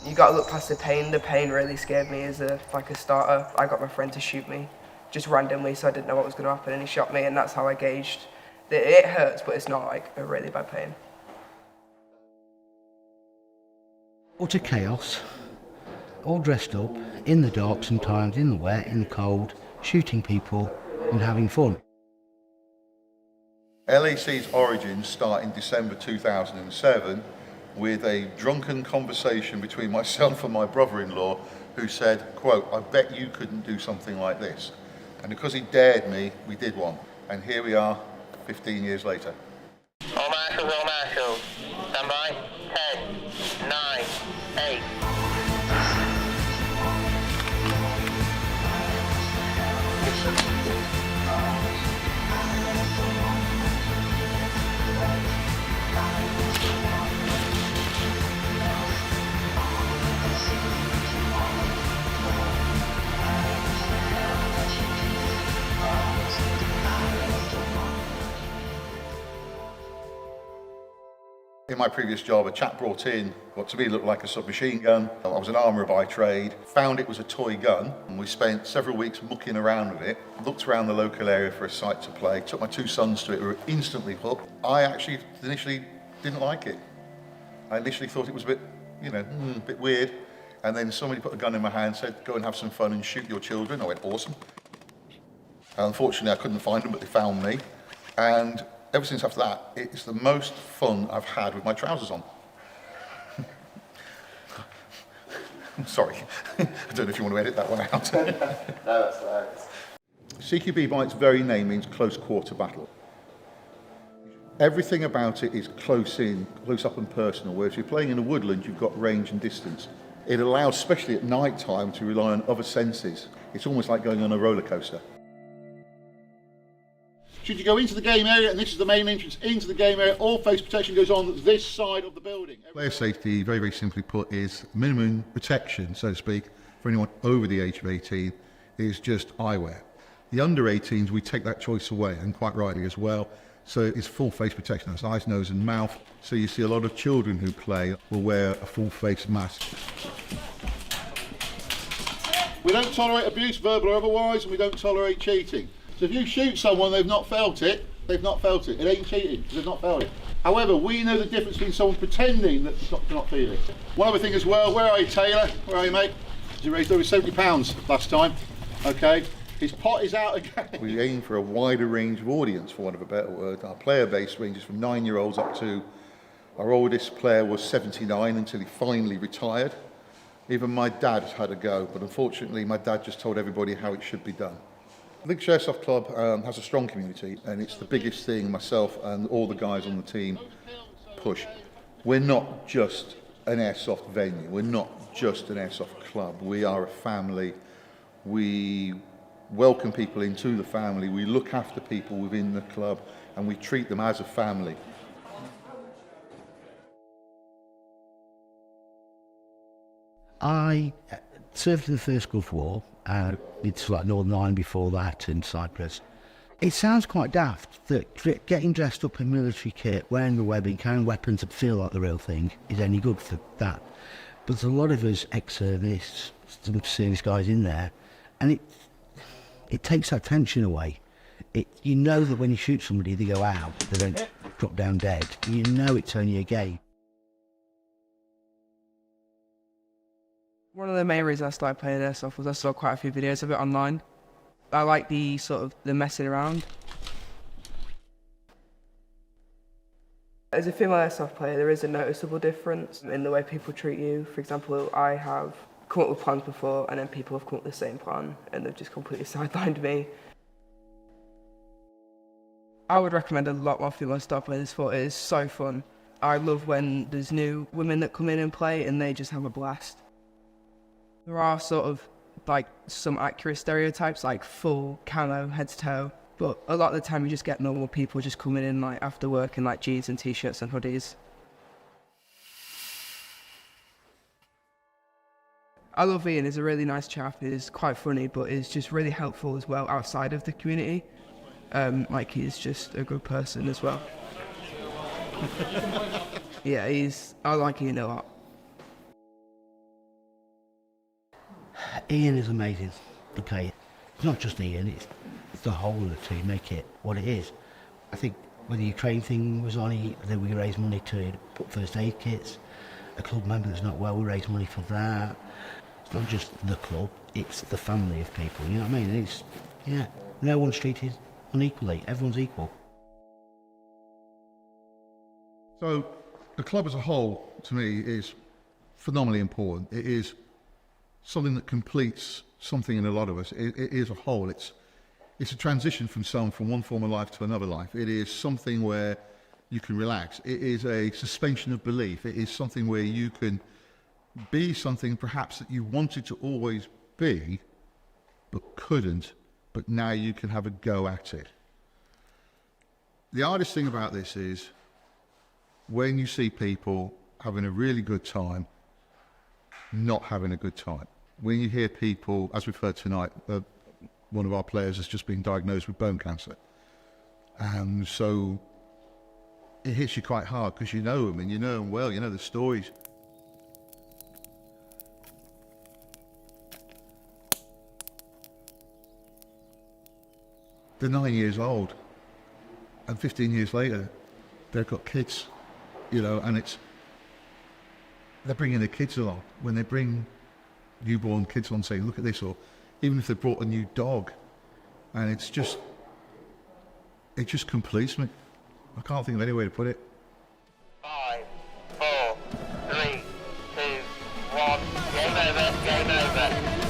You got to look past the pain. The pain really scared me as a starter. I got my friend to shoot me, just randomly, so I didn't know what was going to happen, and he shot me, and that's how I gauged that it hurts, but it's not like a really bad pain. Utter chaos, all dressed up, in the dark sometimes, in the wet, in the cold, shooting people and having fun. LAC's origins start in December 2007 with a drunken conversation between myself and my brother-in-law, who said, quote, "I bet you couldn't do something like this." And because he dared me, we did one. And here we are, 15 years later. All marshals, stand by. 10, 9, 8. In my previous job, a chap brought in what to me looked like a submachine gun. I was an armourer by trade, found it was a toy gun, and we spent several weeks mucking around with it, looked around the local area for a site to play, took my two sons to it, we were instantly hooked. I actually initially didn't like it. I initially thought it was a bit, a bit weird, and then somebody put a gun in my hand, said, "Go and have some fun and shoot your children." I went, "Awesome." Unfortunately, I couldn't find them, but they found me, and ever since after that, it's the most fun I've had with my trousers on. I'm sorry. I don't know if you want to edit that one out. No, that's hilarious. CQB, by its very name, means close quarter battle. Everything about it is close in, close up and personal, whereas if you're playing in a woodland, you've got range and distance. It allows, especially at night time, to rely on other senses. It's almost like going on a roller coaster. Should you go into the game area, and this is the main entrance into the game area, all face protection goes on this side of the building. Player safety, very, very simply put, is minimum protection, so to speak, for anyone over the age of 18, is just eyewear. The under 18s, we take that choice away, and quite rightly as well, so it's full face protection, that's eyes, nose and mouth. So you see a lot of children who play will wear a full face mask. We don't tolerate abuse, verbal or otherwise, and we don't tolerate cheating. So if you shoot someone, they've not felt it, they've not felt it. It ain't cheating, because they've not felt it. However, we know the difference between someone pretending that they're not feeling it. One other thing as well, where are you, Taylor? Where are you, mate? He raised over 70 pounds last time, okay? His pot is out again. We aim for a wider range of audience, for want of a better word. Our player base ranges from 9-year-olds up to, our oldest player was 79 until he finally retired. Even my dad had a go, but unfortunately my dad just told everybody how it should be done. Lincolnshire Airsoft Club has a strong community, and it's the biggest thing myself and all the guys on the team push. We're not just an airsoft venue, we're not just an airsoft club, we are a family. We welcome people into the family, we look after people within the club, and we treat them as a family. I served in the First Gulf War. It's like Northern Ireland before that, in Cyprus. It sounds quite daft that getting dressed up in military kit, wearing the webbing, carrying weapons that feel like the real thing is any good for that. But there's a lot of us ex-service, some service guys in there, and it takes that tension away. You know that when you shoot somebody, they go out, they don't drop down dead. You know it's only a game. One of the main reasons I started playing airsoft was I saw quite a few videos of it online. I like the messing around. As a female airsoft player, there is a noticeable difference in the way people treat you. For example, I have come up with plans before, and then people have come up with the same plan, and they've just completely sidelined me. I would recommend a lot more female start playing this sport. It is so fun. I love when there's new women that come in and play, and they just have a blast. There are some accurate stereotypes, like full camo, head to toe, but a lot of the time you just get normal people just coming in after work in jeans and t-shirts and hoodies. I love Ian, he's a really nice chap, he's quite funny, but he's just really helpful as well outside of the community. He's just a good person as well. Yeah, I like Ian a lot. Ian is amazing. Okay, it's not just Ian, it's the whole of the team make it what it is. I think when the Ukraine thing was on, then we raised money to put first aid kits. A club member that's not well, we raised money for that. It's not just the club, it's the family of people, you know what I mean? It's, yeah, no one's treated unequally, everyone's equal. So the club as a whole, to me, is phenomenally important. It is something that completes something in a lot of us. It is a whole. It's a transition from one form of life to another life. It is something where you can relax. It is a suspension of belief. It is something where you can be something perhaps that you wanted to always be, but couldn't, but now you can have a go at it. The hardest thing about this is when you see people having a really good time, not having a good time. When you hear people, as we've heard tonight, one of our players has just been diagnosed with bone cancer. And so it hits you quite hard because you know them and you know them well, you know the stories. They're 9 years old and 15 years later, they've got kids, you know, and they're bringing their kids along. When they bring newborn kids on, say, look at this, or even if they brought a new dog, and it just completes me. I can't think of any way to put it. 5, 4, 3, 2, 1. Game over, game over.